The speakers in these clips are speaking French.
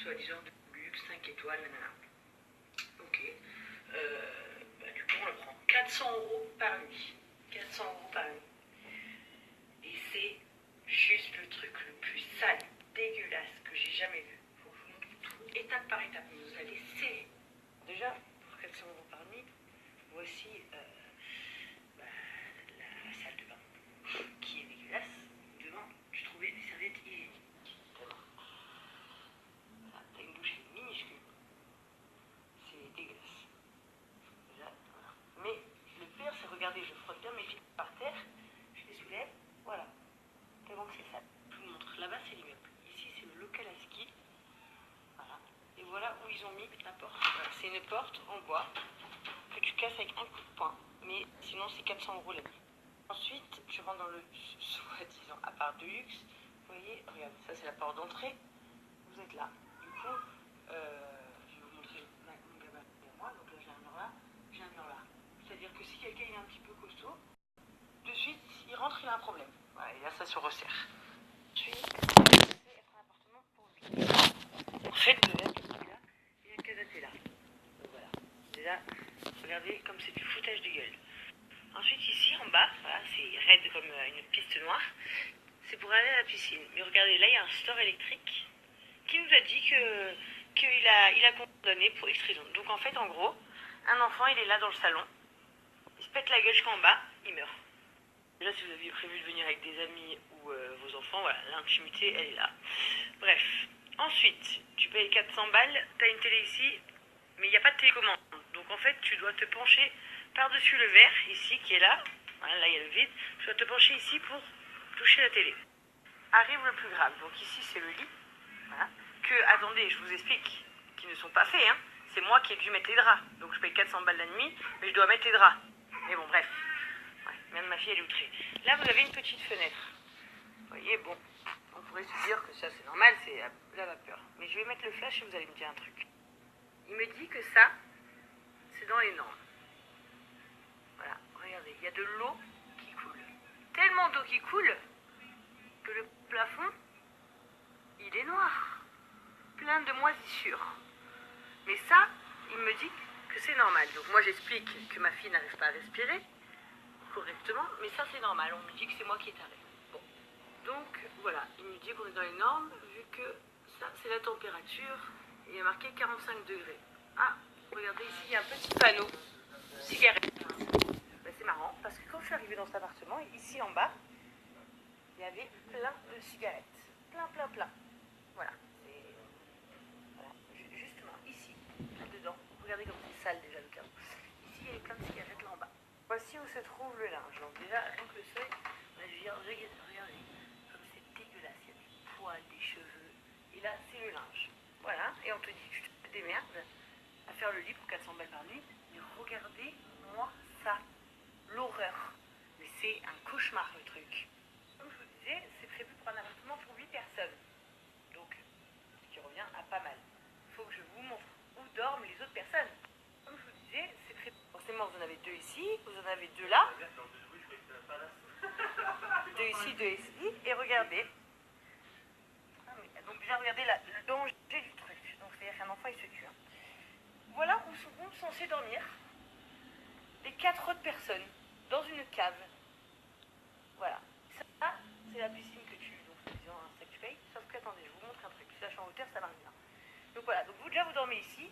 soi-disant de luxe, 5 étoiles, nanana. Ok. Du coup, on le prend 400 € par nuit. 400 € par nuit. Et c'est juste le truc le plus sale, dégueulasse que j'ai jamais vu. Faut que je vous montre tout étape par étape. Vous allez serrer. Déjà, pour 400 € par nuit, voici la salle de bain qui est dégueulasse. Devant, je trouvais des serviettes hygiéniques. Voilà, t'as une douche minuscule. C'est dégueulasse. Déjà, voilà. Mais le pire, c'est regardez, je frotte bien mes pieds par terre, je les soulève, voilà. Tellement que c'est sale. Je vous montre. Là-bas, c'est l'immeuble. Ici, c'est le local à ski. Voilà. Et voilà où ils ont mis la porte. Voilà. C'est une porte en bois que tu casses avec un coup de poing. Mais sinon, c'est 400 € la nuit. Ensuite, je rentre dans le soi-disant appart de luxe. Vous voyez, regarde, ça c'est la porte d'entrée. Vous êtes là. Du coup, je vais vous montrer mon gamin et moi. Donc là, j'ai un mur là, j'ai un mur là. C'est-à-dire que si quelqu'un est un petit peu costaud, de suite, il rentre, il a un problème. Voilà, et là, ça se resserre. Ensuite, c'est être un appartement pour lui. En fait, de là, là, il y a un canapé là. Donc voilà. Déjà, regardez comme c'est du foutage de gueule. Ensuite, ici, en bas, voilà, c'est raide comme une piste noire. C'est pour aller à la piscine. Mais regardez, là, il y a un store électrique qui nous a dit qu'il a condamné pour X raison. Donc, en fait, en gros, un enfant, il est là dans le salon. Il se pète la gueule jusqu'en bas, il meurt. Déjà, si vous aviez prévu de venir avec des amis ou vos enfants, voilà, l'intimité, elle est là. Bref. Ensuite, tu payes 400 balles, tu as une télé ici, mais il n'y a pas de télécommande. Donc, en fait, tu dois te pencher par-dessus le verre, ici, qui est là. Voilà, là, il y a le vide. Tu dois te pencher ici pour toucher la télé. Arrive le plus grave. Donc, ici, c'est le lit. Voilà. Attendez, je vous explique, qui ne sont pas faits, hein. C'est moi qui ai dû mettre les draps. Donc, je paye 400 balles la nuit, mais je dois mettre les draps. Mais bon, bref. Ouais, même ma fille, elle est outrée. Là, vous avez une petite fenêtre. Vous voyez, bon, on pourrait se dire que ça, c'est normal, c'est la vapeur. Mais je vais mettre le flash et vous allez me dire un truc. Il me dit que ça, c'est dans les normes. Voilà, regardez, il y a de l'eau qui coule. Tellement d'eau qui coule que le plafond, il est noir. Plein de moisissures. Mais ça, il me dit que c'est normal. Donc moi, j'explique que ma fille n'arrive pas à respirer correctement, mais ça, c'est normal. On me dit que c'est moi qui ai taré. Bon. Donc, voilà, il me dit qu'on est dans les normes, vu que ça, c'est la température. Il y a marqué 45 degrés. Ah, regardez ici, il y a un petit panneau. Cigarette. Ben, c'est marrant, parce que quand je suis arrivée dans cet appartement, ici en bas, il y avait plein de cigarettes. Plein, plein, plein. Voilà. Voilà. Justement, ici, là-dedans. Regardez comme c'est sale déjà le carreau. Ici, il y avait plein de cigarettes là en bas. Voici où se trouve le linge. Donc déjà, rien que le seuil, regardez, comme c'est dégueulasse. Il y a des poils, des cheveux. Et là, c'est le linge. Voilà. Et on te dit, tu te démerdes à faire le lit pour 400 balles par nuit. Mais regardez-moi ça. L'horreur. Mais c'est un cauchemar le truc. Comme je vous disais, c'est prévu pour un appartement pour 8 personnes. Donc, ce qui revient à pas mal. Il faut que je vous montre où dorment les autres personnes. Comme je vous disais, c'est prévu. Forcément, vous en avez 2 ici, vous en avez 2 là. 2 ici, 2 ici. Et regardez. Donc déjà, regardez le danger du truc. Donc, c'est-à-dire qu'un enfant, il se tue. Voilà où sont censés dormir les 4 autres personnes dans une cave. Voilà. Ça, c'est la piscine que tu... Donc, c'est disant un sac que tu payes. Sauf que, attendez, je vous montre un truc. Si la chambre hauteur, ça marche bien. Donc voilà. Donc vous, déjà, vous dormez ici.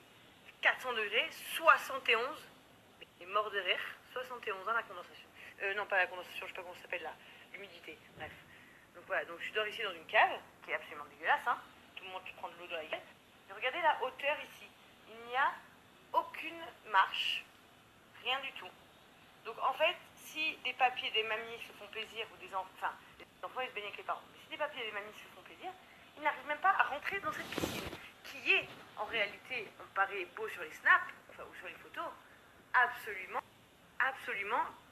400 degrés, 71. Et mort de rire. 71 ans la condensation. Non, pas la condensation, je sais pas comment ça s'appelle là. L'humidité. Bref. Donc voilà. Donc je dors ici dans une cave, qui est absolument dégueulasse, hein. Tout le monde prend de l'eau dans la gueule. Et regardez la hauteur ici. Il n'y a aucune marche. Rien du tout. Donc en fait, si des papiers, des mamies se font plaisir, ou des enfants, enfin, les enfants ils se baignent avec les parents, mais si des papiers et des mamies se font plaisir, ils n'arrivent même pas à rentrer dans cette piscine, qui est, en réalité, on paraît beau sur les snaps, enfin, ou sur les photos, absolument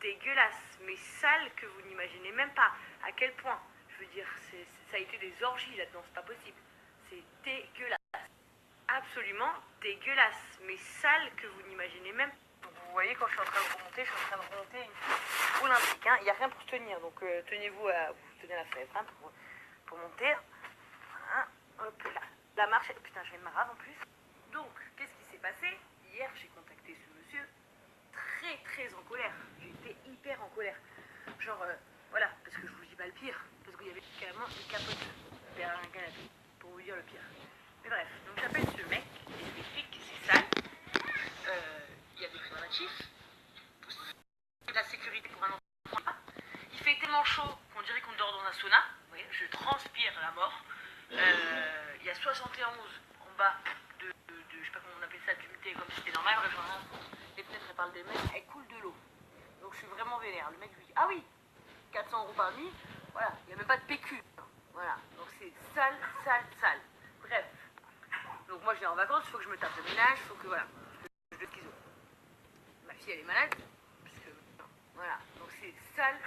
dégueulasse, mais sale que vous n'imaginez même pas. À quel point, je veux dire, ça a été des orgies là-dedans, c'est pas possible. C'est dégueulasse. Absolument dégueulasse, mais sale que vous n'imaginez même pas. Donc vous voyez, quand je suis en train de remonter, je suis en train de remonter une piste olympique. Hein. Il n'y a rien pour tenir, donc tenez-vous à... Vous tenez la fenêtre hein, pour monter. Voilà, hop là. La marche, putain, je viens de ma rave en plus. Donc, qu'est-ce qui s'est passé? Hier, j'ai contacté ce monsieur, très en colère. J'étais hyper en colère. Genre, voilà, parce que je vous dis pas le pire, parce qu'il y avait carrément une capote derrière un canapé, pour vous dire le pire. Mais bref, donc j'appelle ce mec, et je lui explique que c'est sale, il y a des préservatifs, de la sécurité pour un enfant. Il fait tellement chaud qu'on dirait qu'on dort dans un sauna, vous voyez, je transpire la mort. Il y a 71 en bas de je sais pas comment on appelle ça, d'humidité, comme si c'était normal, bref, les fenêtres elles parlent d'elles-mêmes, elles coulent de l'eau. Donc je suis vraiment vénère. Le mec lui dit, ah oui, 400 € par nuit, voilà, il n'y a même pas de PQ. Voilà, donc c'est sale. Bref, donc moi je viens en vacances, il faut que je me tape le ménage, il faut que voilà, je le schizo. Ma fille elle est malade, parce que voilà, donc c'est sale.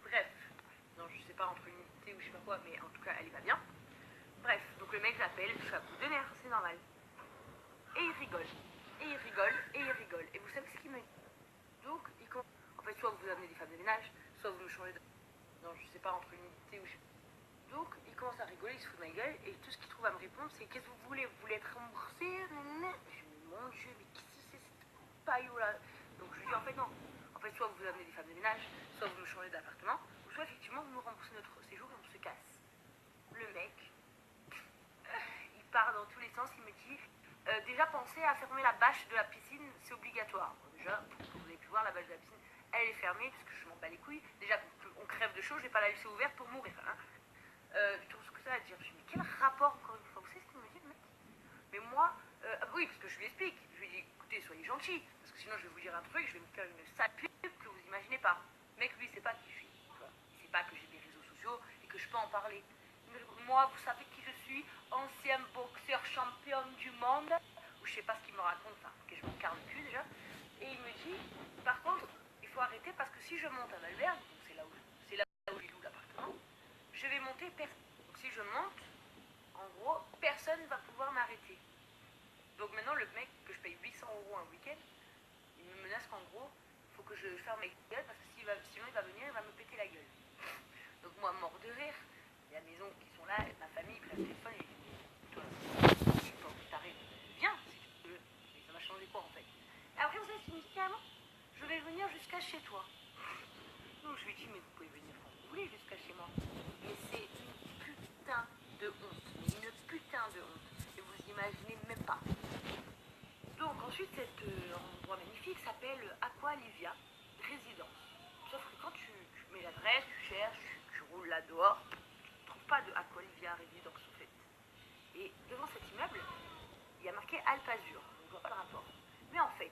Bref, non je sais pas entre unité ou je sais pas quoi, mais en tout cas elle est pas bien. Bref, donc le mec l'appelle, je suis à bout de nerfs, c'est normal. Et il rigole. Et vous savez ce qu'il me dit? Donc, en fait, soit vous amenez des femmes de ménage, soit vous me changez de... Non, je sais pas, entre unité ou je... Donc, il commence à rigoler, il se fout de ma gueule, et tout ce qu'il trouve à me répondre, c'est qu'est-ce que vous voulez? Vous voulez être remboursé? Je me dis, mon Dieu, mais qu'est-ce que c'est cette paillot là? Donc, je lui dis, en fait, non. En fait, soit vous amenez des femmes de ménage, soit vous me changez d'appartement, ou soit effectivement vous me remboursez notre séjour et on se casse. Le mec, il part dans tous les sens, il me dit, déjà pensez à fermer la bâche de la piscine, c'est obligatoire. Bon, déjà, vous avez pu voir, la bâche de la piscine, elle est fermée, parce que je m'en bats les couilles. Déjà, on crève de chaud, je vais pas la laisser ouverte pour mourir. Hein. Tout ce que ça à dire. Je me dis, mais quel rapport, encore une fois? Vous savez ce qu'il me dit, le mec? Mais moi, oui, parce que je lui explique. Je lui dis, écoutez, soyez gentil, parce que sinon je vais vous dire un truc, je vais me faire une sale pub que vous imaginez pas. Le mec, lui, il sait pas qui je suis. Il sait pas que j'ai des réseaux sociaux et que je peux en parler. Moi, vous savez qui je suis? Ancien boxeur champion du monde. Ou je sais pas ce qu'il me raconte, enfin, que je m'en carre le cul déjà. Et il me dit, par contre, il faut arrêter parce que si je monte à Malberg, c'est là où j'ai loué l'appartement, je vais monter personne. Donc si je monte, en gros, personne ne va pouvoir m'arrêter. Donc maintenant, le mec que je paye 800 € un week-end, il me menace qu'en gros, il faut que je ferme ma gueule parce que sinon il va venir, il va me péter la gueule. Donc moi, mort de rire, il y a mes oncles qui sont là, ma famille, ils prennent le téléphone et ils disent, toi, t'arrives, viens si tu veux. Mais ça va changer quoi en fait? Et après, vous savez ce qu'il me dit carrément? Je vais venir jusqu'à chez toi. Donc je lui dis, mais vous pouvez venir quand vous voulez jusqu'à chez moi. Mais c'est une putain de honte. Mais une putain de honte. Et vous imaginez même pas. Donc ensuite, cet endroit magnifique s'appelle Aqualivia Résidence. Sauf que quand tu mets l'adresse, tu cherches, tu roules là dehors, tu ne trouves pas de Aqualivia Résidence en fait. Et devant cet immeuble, il y a marqué Alpazur. Donc je vois pas le rapport. Mais en fait,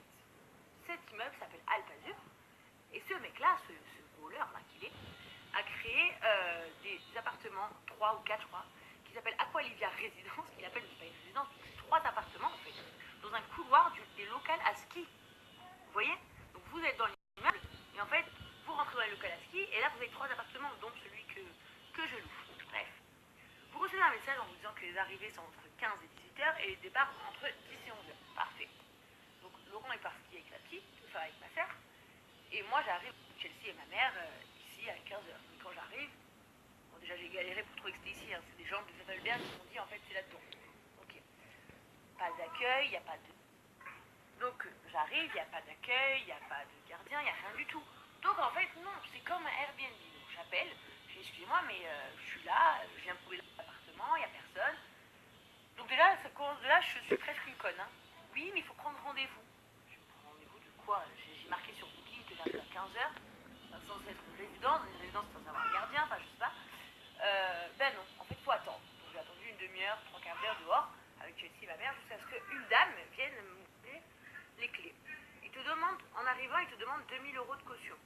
cet immeuble s'appelle Alpazur. Et ce mec-là, ce voleur là qu'il est, a créé des appartements, 3 ou 4 je crois, qui s'appellent Aqualivia Résidence, qu'il appelle pas une résidence, c'est 3 appartements en fait, dans un couloir des locales à ski. Vous voyez? Donc vous êtes dans l'immeuble, et en fait, vous rentrez dans les locales à ski, et là vous avez 3 appartements, dont celui que je loue. Bref. Vous recevez un message en vous disant que les arrivées sont entre 15 et 18 h et les départs entre 10 et 11 h. Parfait. Donc Laurent est parti avec la petite, enfin avec ma soeur. Et moi j'arrive, Chelsea et ma mère, ici à 15 h. Mais quand j'arrive, bon déjà j'ai galéré pour trouver que c'était ici, hein. C'est des gens de Vettelberg qui m'ont dit en fait c'est là-dedans. Ok. Pas d'accueil, il n'y a pas de... Donc j'arrive, il n'y a pas d'accueil, il n'y a pas de gardien, il n'y a rien du tout. Donc en fait non, c'est comme un Airbnb. Donc j'appelle, je dis excusez-moi mais je suis là, je viens de trouver l'appartement, il n'y a personne. Donc déjà, ça commence de là, je suis presque une conne. Hein. Oui, mais il faut prendre rendez-vous. Je prends rendez-vous de quoi? J'ai marqué sur Booking que j'arrive à 15 h, sans être une résidence sans avoir un gardien, enfin je sais pas. Ben non, en fait il faut attendre. Donc j'ai attendu une demi-heure, 3/4 d'heure dehors, avec Chelsea et ma mère, jusqu'à ce qu'une dame vienne me montrer les clés. Il te demande, en arrivant, il te demande 2000 € de caution.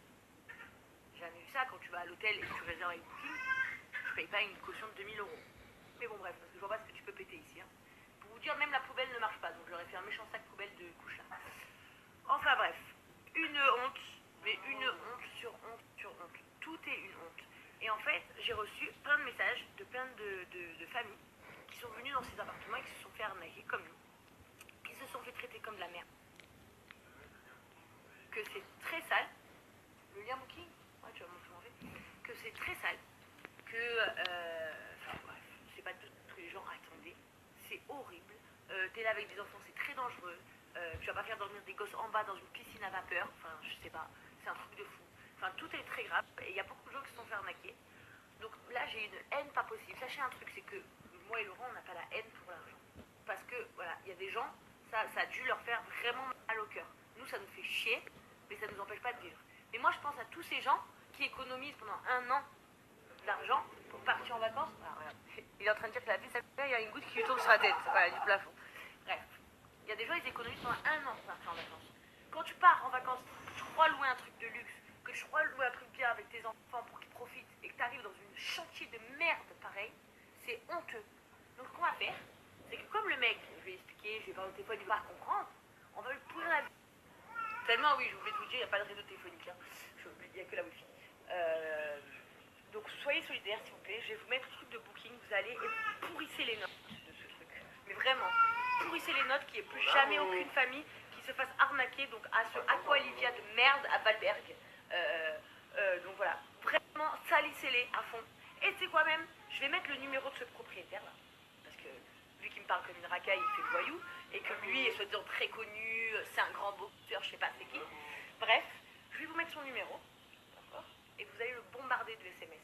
J'ai jamais vu ça quand tu vas à l'hôtel et que tu réserves avec Booking, tu payes pas une caution de 2000 €. Mais bon bref, parce que je vois pas ce que tu peux péter ici. Hein. Pour vous dire, même la poubelle ne marche pas, donc j'aurais fait un méchant sac poubelle de couche là. Enfin bref, une honte, mais une honte sur honte sur honte. Tout est une honte. Et en fait, j'ai reçu plein de messages de plein de familles qui sont venues dans ces appartements et qui se sont fait arnaquer comme nous, qui se sont fait traiter comme de la merde. Que c'est très sale. Le lien Booking? Ouais, tu vas manger. Que c'est très sale. Que, enfin bref, c'est pas tous les gens, attendez. t'es là avec des enfants, c'est très dangereux. Tu vas pas faire dormir des gosses en bas dans une piscine à vapeur. Enfin, je sais pas, c'est un truc de fou. Enfin, tout est très grave et il y a beaucoup de gens qui se sont fait arnaquer. Donc là, j'ai une haine pas possible. Sachez un truc, c'est que moi et Laurent, on n'a pas la haine pour l'argent. Parce que, voilà, il y a des gens, ça a dû leur faire vraiment mal au cœur. Nous, ça nous fait chier, mais ça ne nous empêche pas de vivre. Mais moi, je pense à tous ces gens qui économisent pendant un an d'argent pour partir en vacances. Ah, regarde. Il est en train de dire que la vie, il y a une goutte qui lui tombe sur la tête, voilà, du plafond. Bref, il y a des gens, ils économisent pendant un an pour partir en vacances. Quand tu pars en vacances, tu crois louer un truc de luxe, que tu crois louer un truc bien avec tes enfants pour qu'ils profitent, et que tu arrives dans une chantier de merde pareil, c'est honteux. Donc ce qu'on va faire, c'est que comme le mec, je vais expliquer, je vais parler au téléphone, il va comprendre, on va lui pourrir la vie. Tellement, oui, je voulais vous dire, il n'y a pas de réseau téléphonique, hein. Il n'y a que la wifi. Donc soyez solidaires s'il vous plaît, je vais vous mettre le truc de booking, vous allez et vous pourrissez les notes de ce truc. Mais vraiment, pourrissez les notes, qu'il n'y ait plus jamais aucune famille qui se fasse arnaquer donc à ce Aqualivia de merde à Valberg. Donc voilà, vraiment salissez-les à fond. Et c'est quoi même, je vais mettre le numéro de ce propriétaire là, parce que vu qu'il me parle comme une racaille, il fait le voyou, et que lui est soi-disant très connu, c'est un grand boxeur, je sais pas c'est qui. Bref, je vais vous mettre son numéro, d'accord, et vous allez le bombarder de SMS.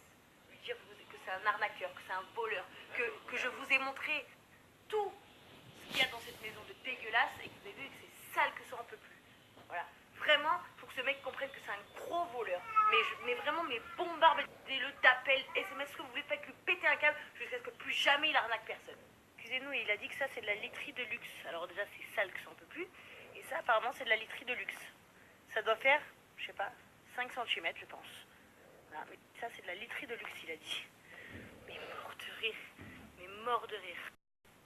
Lui dire que c'est un arnaqueur, que c'est un voleur, que je vous ai montré tout ce qu'il y a dans cette maison de dégueulasse, et que vous avez vu que c'est sale que ça en peut plus. Voilà. Vraiment, pour que ce mec comprenne que c'est un gros voleur. Mais vraiment, mais bombardez-le d'appels, SMS, ce que vous voulez, faites-lui péter un câble jusqu'à ce que plus jamais il arnaque personne. Excusez-nous, il a dit que ça c'est de la literie de luxe. Alors déjà c'est sale que ça en peut plus. Et ça apparemment c'est de la literie de luxe. Ça doit faire, je sais pas, 5 cm je pense. Voilà, mais ça c'est de la literie de luxe il a dit. Mais mort de rire. Mais mort de rire.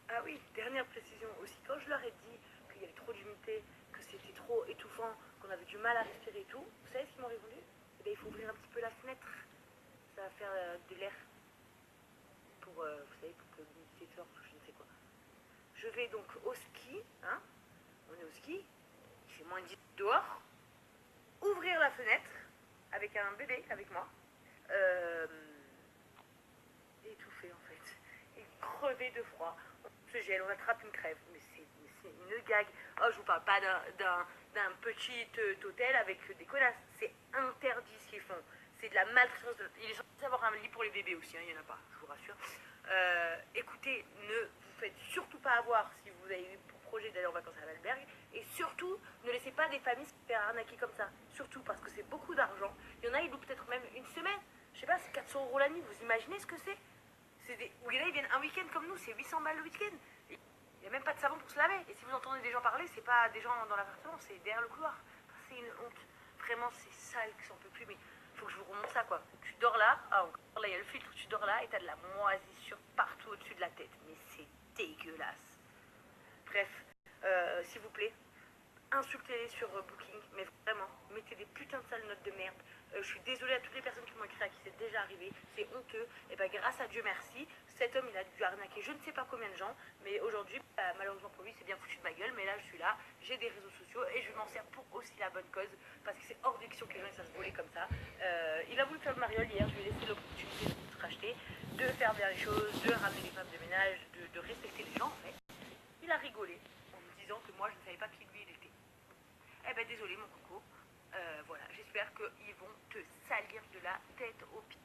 Ah oui, dernière précision aussi, quand je leur ai dit qu'il y avait trop d'humidité, que c'était trop étouffant, qu'on avait du mal à respirer et tout, vous savez ce qu'ils m'ont répondu? Eh bien, il faut ouvrir un petit peu la fenêtre, ça va faire de l'air pour, vous savez, pour que l'humidité sorte ou je ne sais quoi. Je vais donc au ski, hein, on est au ski, il fait moins 10 dehors, ouvrir la fenêtre avec un bébé avec moi, étouffé en fait, et crever de froid. On se gèle, on attrape une crève, mais c'est une gag. Oh, je vous parle pas d'un petit hôtel avec des connasses, c'est interdit ce qu'ils font. C'est de la maltraitance. Il est censé avoir un lit pour les bébés aussi, hein, il n'y en a pas, je vous rassure. Écoutez, ne vous faites surtout pas avoir si vous avez eu pour projet d'aller en vacances à Valberg. Et surtout, ne laissez pas des familles se faire arnaquer comme ça. Surtout parce que c'est beaucoup d'argent. Il y en a, ils louent peut-être même une semaine. Je sais pas, c'est 400 € la nuit. Vous imaginez ce que c'est? Ou là, ils viennent un week-end comme nous, c'est 800 balles le week-end. Il n'y a même pas de savon pour se laver. Et si vous entendez des gens parler, c'est pas des gens dans l'appartement, c'est derrière le couloir. C'est une honte. Vraiment, c'est sale que ça en peut plus. Mais faut que je vous remonte ça, quoi. Tu dors là, ah, encore là, il y a le filtre, tu dors là et t'as de la moisissure partout au-dessus de la tête. Mais c'est dégueulasse. Bref, s'il vous plaît, insultez-les sur Booking, mais vraiment, mettez des putains de sales notes de merde. Je suis désolée à toutes les personnes qui m'ont écrit à qui c'est déjà arrivé, c'est honteux. Et bien grâce à Dieu merci, cet homme il a dû arnaquer je ne sais pas combien de gens, mais aujourd'hui, malheureusement pour lui, c'est bien foutu de ma gueule, mais là je suis là, j'ai des réseaux sociaux et je m'en sers pour aussi la bonne cause, parce que c'est hors de question que les gens ça se voler comme ça. Il a voulu faire le mariole hier, je lui ai laissé l'opportunité de se racheter, de faire bien les choses, de ramener les femmes de ménage, de respecter les gens en fait. Il a rigolé en me disant que moi je ne savais pas qui lui il était. Eh ben désolé mon coco, voilà, j'espère qu'ils vont te salir de la tête aux pieds.